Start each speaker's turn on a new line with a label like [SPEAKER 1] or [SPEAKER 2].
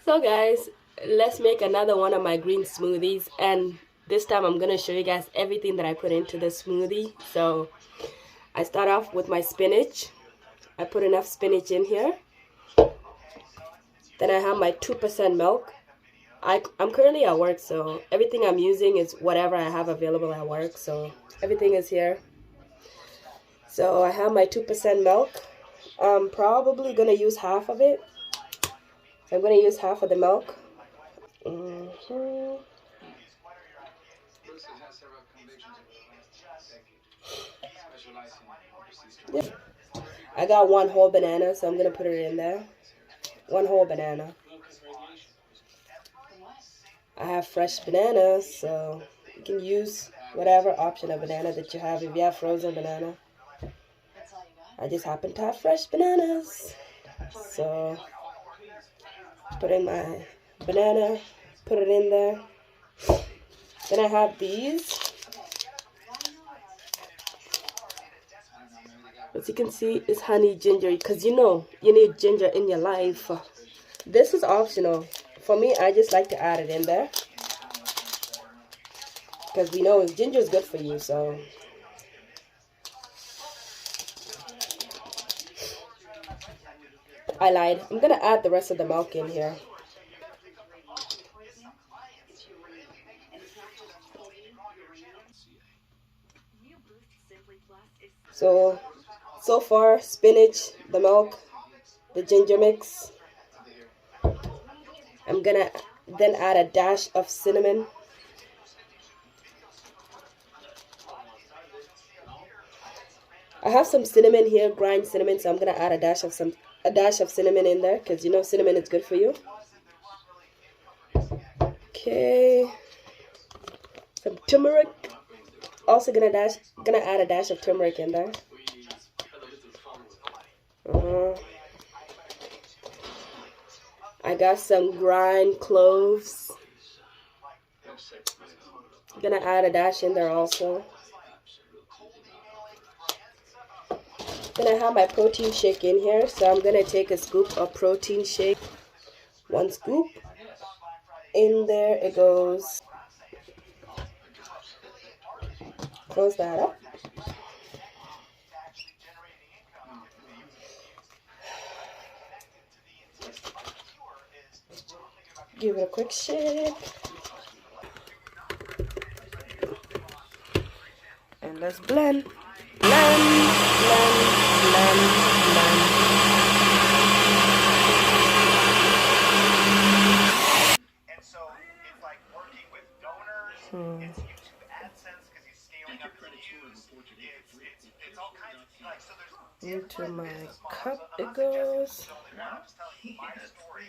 [SPEAKER 1] So guys, let's make another one of my green smoothies, and this time I'm gonna show you guys everything that I put into the smoothie. So I start off with my spinach. I put enough spinach in here. Then I have my 2% milk. I'm currently at work, so everything I'm using is whatever I have available at work, so everything is here. So I have my 2% milk. I'm probably gonna use half of it. I'm gonna use half of the milk. Yeah. I got one whole banana, so I'm gonna put it in there. One whole banana. I have fresh bananas, so you can use whatever option of banana that you have. If you have frozen banana, I just happen to have fresh bananas. So put in my banana, put it in there. Then I have these. As you can see, it's honey ginger, because you know you need ginger in your life. This is optional. For me, I just like to add it in there, because we know ginger is good for you. So I lied. I'm gonna add the rest of the milk in here. So far, spinach, the milk, the ginger mix. I'm gonna then add a dash of cinnamon. I have some cinnamon here, grind cinnamon, so I'm gonna add a dash of cinnamon in there, because you know cinnamon is good for you. Okay, some turmeric. Also gonna add a dash of turmeric in there. I got some grind cloves. Gonna add a dash in there also. Then I have my protein shake in here, so I'm gonna take a scoop of protein shake. One scoop. In there it goes. Close that up. Give it a quick shake. And let's blend. Blend, blend, blend, blend.
[SPEAKER 2] And so it's like working with donors, it's YouTube AdSense because he's scaling up his views. It's all kinds of like so there's
[SPEAKER 1] into my cup it goes.
[SPEAKER 2] I'm just telling you my story.